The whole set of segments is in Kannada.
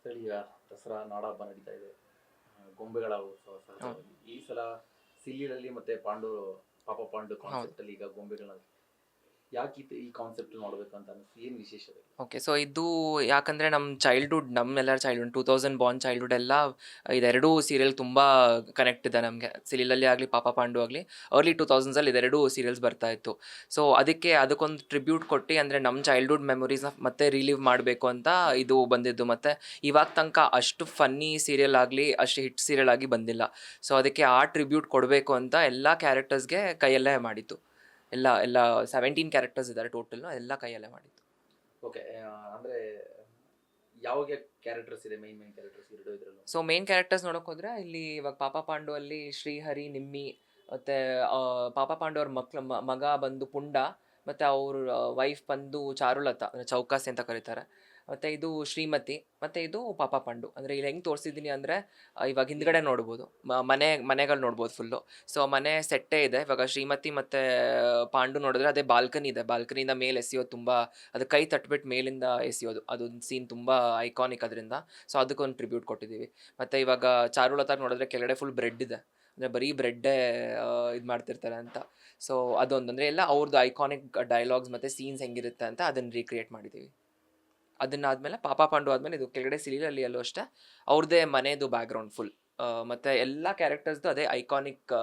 ಸರ್ ಈಗ ದಸರಾ ನಾಡಹಬ್ಬ ನಡೀತಾ ಇದೆ. ಗೊಂಬೆಗಳ ಉತ್ಸವ ಸಹಜವಾಗಿ. ಈ ಸಲ ಸಿಲ್ಲಿಯಲ್ಲಿ ಮತ್ತೆ ಪಾಪ ಪಾಂಡು ಹೌದು. ಕಾನ್ಸೆಪ್ಟ್ ಅಲ್ಲಿ ಈಗ ಗೊಂಬೆಗಳನ್ನ ಯಾಕೆ ಈ ಕಾನ್ಸೆಪ್ಟ್ ಮಾಡಬೇಕು ಅಂತ ಅನಿಸ್ತು, ಏನು ವಿಶೇಷತೆ? ಓಕೆ. ಸೊ ಇದು ಯಾಕಂದರೆ ನಮ್ಮ ಚೈಲ್ಡ್‌ಹುಡ್ ನಮ್ಮೆಲ್ಲರ ಚೈಲ್ಡ್‌ಹುಡ್ 2000 ಬಾರ್ನ್ ಚೈಲ್ಡ್‌ಹುಡ್ ಎಲ್ಲ ಇದೆರಡೂ ಸೀರಿಯಲ್ ತುಂಬ ಕನೆಕ್ಟ್ ಇದೆ ನಮಗೆ. ಸಿರಿಲಲ್ಲಿ ಆಗಲಿ ಪಾಪ ಪಾಂಡು ಆಗಲಿ ಅರ್ಲಿ 2000ಸಲ್ಲಿ ಇದೆರಡೂ ಸೀರಿಯಲ್ಸ್ ಬರ್ತಾ ಇತ್ತು. ಸೊ ಅದಕ್ಕೊಂದು ಟ್ರಿಬ್ಯೂಟ್ ಕೊಟ್ಟು ಅಂದರೆ ನಮ್ಮ ಚೈಲ್ಡ್‌ಹುಡ್ ಮೆಮೊರೀಸ್ನ ಮತ್ತೆ ರಿಲೀವ್ ಮಾಡಬೇಕು ಅಂತ ಇದು ಬಂದಿದ್ದು. ಮತ್ತು ಇವಾಗ ತನಕ ಅಷ್ಟು ಫನ್ನಿ ಸೀರಿಯಲ್ ಆಗಲಿ ಅಷ್ಟು ಹಿಟ್ ಸೀರಿಯಲ್ ಆಗಿ ಬಂದಿಲ್ಲ. ಸೊ ಅದಕ್ಕೆ ಆ ಟ್ರಿಬ್ಯೂಟ್ ಕೊಡಬೇಕು ಅಂತ ಎಲ್ಲ ಕ್ಯಾರೆಕ್ಟರ್ಸ್ಗೆ ಕೈಯಲ್ಲೇ ಮಾಡಿದ್ದು. ಎಲ್ಲ 17 ಕ್ಯಾರೆಕ್ಟರ್ಸ್ ಇದ್ದಾರೆ ಟೋಟಲ್, ಎಲ್ಲ ಕೈಯಲ್ಲೇ ಮಾಡಿದ್ದು. ಓಕೆ. ಅಂದ್ರೆ ಯಾವ ಕ್ಯಾರೆಕ್ಟರ್ಸ್ ಇದೆ, ಮೈನ್ ಕ್ಯಾರೆಕ್ಟರ್ಸ್ ಎರಡು ಇದ್ರಲ್ಲೂ? ಸೊ ಮೇನ್ ಕ್ಯಾರೆಕ್ಟರ್ಸ್ ನೋಡೋಕೆ ಹೋದ್ರೆ ಇಲ್ಲಿ ಇವಾಗ ಪಾಪ ಪಾಂಡು ಅಲ್ಲಿ ಶ್ರೀಹರಿ, ನಿಮ್ಮಿ, ಮತ್ತೆ ಪಾಪ ಪಾಂಡು ಅವ್ರ ಮಗ ಬಂದು ಪುಂಡ, ಮತ್ತೆ ಅವ್ರ ವೈಫ್ ಬಂದು ಚಾರುಲತಾ ಅಂದರೆ ಚೌಕಾಸಿ ಅಂತ ಕರೀತಾರೆ. ಮತ್ತು ಇದು ಶ್ರೀಮತಿ, ಮತ್ತು ಇದು ಪಾಪ ಪಾಂಡು. ಅಂದರೆ ಇಲ್ಲಿ ಹೆಂಗೆ ತೋರಿಸಿದ್ದೀನಿ ಅಂದರೆ ಇವಾಗ ಹಿಂದ್ಗಡೆ ನೋಡ್ಬೋದು, ಮನೆಗಳು ನೋಡ್ಬೋದು ಫುಲ್ಲು. ಸೊ ಮನೆ ಸೆಟ್ಟೇ ಇದೆ. ಇವಾಗ ಶ್ರೀಮತಿ ಮತ್ತು ಪಾಂಡು ನೋಡಿದ್ರೆ ಅದೇ ಬಾಲ್ಕನಿ ಇದೆ, ಬಾಲ್ಕನಿಯಿಂದ ಮೇಲೆ ಎಸೆಯೋದು ತುಂಬ, ಅದು ಕೈ ತಟ್ಬಿಟ್ಟು ಮೇಲಿಂದ ಎಸೆಯೋದು, ಅದೊಂದು ಸೀನ್ ತುಂಬ ಐಕಾನಿಕ್ ಅದರಿಂದ. ಸೊ ಅದಕ್ಕೊಂದು ಟ್ರಿಬ್ಯೂಟ್ ಕೊಟ್ಟಿದ್ದೀವಿ. ಮತ್ತು ಇವಾಗ ಚಾರುಲತಾಗ ನೋಡಿದ್ರೆ ಕೆಳಗಡೆ ಫುಲ್ ಬ್ರೆಡ್ ಇದೆ, ಅಂದರೆ ಬರೀ ಬ್ರೆಡ್ಡೇ ಇದು ಮಾಡ್ತಿರ್ತಾರೆ ಅಂತ. ಸೊ ಅದೊಂದು ಅಂದರೆ ಎಲ್ಲ ಅವ್ರದ್ದು ಐಕಾನಿಕ್ ಡೈಲಾಗ್ಸ್ ಮತ್ತು ಸೀನ್ಸ್ ಹೆಂಗಿರುತ್ತೆ ಅಂತ ಅದನ್ನು ರೀಕ್ರಿಯೇಟ್ ಮಾಡಿದ್ದೀವಿ. ಅದನ್ನಾದಮೇಲೆ ಪಾಪ ಪಾಂಡು ಆದಮೇಲೆ ಇದು ಕೆಳಗಡೆ ಸಿಲಿಲಲ್ಲಿ ಅಲ್ಲೂ ಅಷ್ಟೇ ಅವ್ರದ್ದೇ ಮನೆಯದು ಬ್ಯಾಕ್ಗ್ರೌಂಡ್ ಫುಲ್. ಮತ್ತು ಎಲ್ಲ ಕ್ಯಾರೆಕ್ಟರ್ಸ್ದು ಅದೇ ಐಕಾನಿಕ್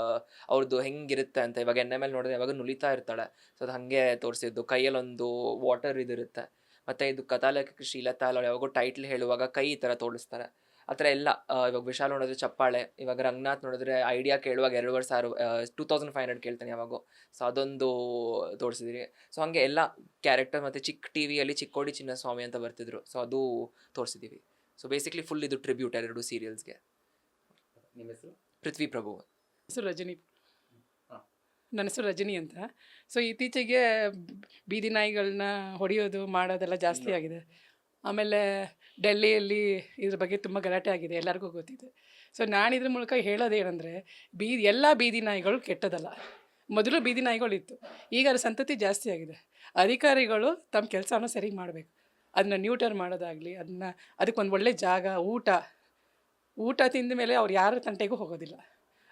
ಅವ್ರದ್ದು ಹೆಂಗಿರುತ್ತೆ ಅಂತ. ಇವಾಗ ಎಣ್ಣೆ ಮೇಲೆ ನೋಡಿದ್ರೆ ಯಾವಾಗ ನುಲಿತಾ ಇರ್ತಾಳೆ, ಸೊ ಅದು ಹಾಗೆ ತೋರಿಸಿದ್ದು. ಕೈಯಲ್ಲೊಂದು ವಾಟರ್ ಇದಿರುತ್ತೆ. ಮತ್ತು ಇದು ಕಥಾಲೇಖಕ ಶ್ರೀಲತಾ ಅಲ್ಲ, ಯಾವಾಗೂ ಟೈಟ್ಲ್ ಹೇಳುವಾಗ ಕೈ ಈ ಥರ ತೋರಿಸ್ತಾರೆ. ಆ ಥರ ಎಲ್ಲ. ಇವಾಗ ವಿಶಾಲ್ ನೋಡಿದ್ರೆ ಚಪ್ಪಾಳೆ, ಇವಾಗ ರಂಗನಾಥ್ ನೋಡಿದ್ರೆ ಐಡಿಯಾ ಕೇಳುವಾಗ 2,500 2500 ಕೇಳ್ತಾನೆ ಯಾವಾಗೋ. ಸೊ ಅದೊಂದು ತೋರಿಸಿದಿರಿ. ಸೊ ಹಾಗೆ ಎಲ್ಲ ಕ್ಯಾರೆಕ್ಟರ್. ಮತ್ತು ಚಿಕ್ಕ ಟಿ ವಿಯಲ್ಲಿ ಚಿಕ್ಕೋಡಿ ಚಿನ್ನಸ್ವಾಮಿ ಅಂತ ಬರ್ತಿದ್ರು, ಸೊ ಅದು ತೋರಿಸಿದ್ದೀವಿ. ಸೊ ಬೇಸಿಕ್ಲಿ ಫುಲ್ ಇದು ಟ್ರಿಬ್ಯೂಟ್ ಎರಡು ಸೀರಿಯಲ್ಸ್ಗೆ. ನಿಮ್ಮ ಹೆಸರು? ಪೃಥ್ವಿ ಪ್ರಭು. ಹೆಸರು ರಜನಿ. ಹಾಂ. ನನ್ನ ಹೆಸರು ರಜನಿ ಅಂತ. ಸೊ ಇತ್ತೀಚೆಗೆ ಬೀದಿ ನಾಯಿಗಳನ್ನ ಹೊಡೆಯೋದು ಮಾಡೋದೆಲ್ಲ ಜಾಸ್ತಿ ಆಗಿದೆ. ಆಮೇಲೆ ಡೆಲ್ಲಿಯಲ್ಲಿ ಇದ್ರ ಬಗ್ಗೆ ತುಂಬ ಗಲಾಟೆ ಆಗಿದೆ, ಎಲ್ಲರಿಗೂ ಗೊತ್ತಿದೆ. ಸೊ ನಾನು ಇದ್ರ ಮೂಲಕ ಹೇಳೋದೇನೆಂದರೆ, ಎಲ್ಲ ಬೀದಿ ನಾಯಿಗಳು ಕೆಟ್ಟದಲ್ಲ. ಮೊದಲು ಬೀದಿ ನಾಯಿಗಳಿತ್ತು, ಈಗ ಅದ್ರ ಸಂತತಿ ಜಾಸ್ತಿ ಆಗಿದೆ. ಅಧಿಕಾರಿಗಳು ತಮ್ಮ ಕೆಲಸನ ಸರಿ ಮಾಡಬೇಕು. ಅದನ್ನ ನ್ಯೂಟರ್ ಮಾಡೋದಾಗಲಿ, ಅದಕ್ಕೊಂದು ಒಳ್ಳೆ ಜಾಗ, ಊಟ ತಿಂದ ಮೇಲೆ ಅವ್ರು ಯಾರ ತಂಟೆಗೂ ಹೋಗೋದಿಲ್ಲ.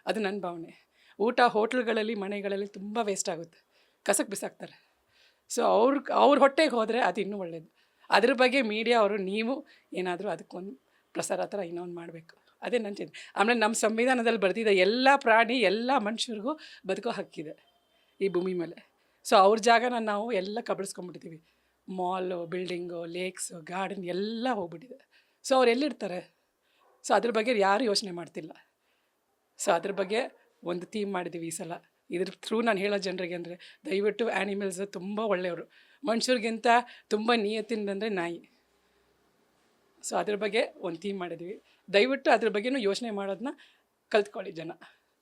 ಅದು ನನ್ನ ಭಾವನೆ. ಊಟ ಹೋಟ್ಲ್ಗಳಲ್ಲಿ ಮನೆಗಳಲ್ಲಿ ತುಂಬ ವೇಸ್ಟ್ ಆಗುತ್ತೆ, ಕಸಕ್ಕೆ ಬಿಸಾಕ್ತಾರೆ. ಸೊ ಅವ್ರ ಹೊಟ್ಟೆಗೆ ಹೋದರೆ ಅದು ಇನ್ನೂ ಒಳ್ಳೆಯದು. ಅದ್ರ ಬಗ್ಗೆ ಮೀಡಿಯಾ ಅವರು ನೀವು ಏನಾದರೂ ಅದಕ್ಕೊಂದು ಪ್ರಸಾರ ಥರ ಇನ್ನೊಂದು ಮಾಡಬೇಕು, ಅದೇ ನನ್ನ ಚಿಂತೆ. ಆಮೇಲೆ ನಮ್ಮ ಸಂವಿಧಾನದಲ್ಲಿ ಬರ್ತಿದ್ದ ಎಲ್ಲ ಪ್ರಾಣಿ ಎಲ್ಲ ಮನುಷ್ಯರಿಗೂ ಬದುಕೋ ಹಕ್ಕಿದೆ ಈ ಭೂಮಿ ಮೇಲೆ. ಸೊ ಅವ್ರ ಜಾಗನ ನಾವು ಎಲ್ಲ ಕಬಳಿಸ್ಕೊಂಡ್ಬಿಟ್ಟಿದ್ದೀವಿ. ಮಾಲು, ಬಿಲ್ಡಿಂಗು, ಲೇಕ್ಸು, ಗಾರ್ಡನ್ ಎಲ್ಲ ಹೋಗ್ಬಿಟ್ಟಿದೆ. ಸೊ ಅವ್ರು ಎಲ್ಲಿರ್ತಾರೆ? ಸೊ ಅದ್ರ ಬಗ್ಗೆ ಯಾರೂ ಯೋಚನೆ ಮಾಡ್ತಿಲ್ಲ. ಸೊ ಅದ್ರ ಬಗ್ಗೆ ಒಂದು ಥೀಮ್ ಮಾಡಿದ್ದೀವಿ ಈ ಸಲ. ಇದ್ರ ಥ್ರೂ ನಾನು ಹೇಳೋ ಜನರಿಗೆ ಅಂದರೆ, ದಯವಿಟ್ಟು ಆ್ಯನಿಮಲ್ಸ್ ತುಂಬ ಒಳ್ಳೆಯವರು, ಮನುಷ್ಯರಿಗಿಂತ ತುಂಬ ನಿಯತ್ತಿಂದಂದರೆ ನಾಯಿ. ಸೊ ಅದ್ರ ಬಗ್ಗೆ ಒಂದು ಥೀಮ್ ಮಾಡಿದ್ವಿ. ದಯವಿಟ್ಟು ಅದ್ರ ಬಗ್ಗೆನೂ ಯೋಚನೆ ಮಾಡೋದನ್ನ ಕಲ್ತ್ಕೊಳ್ಳಿ ಜನ.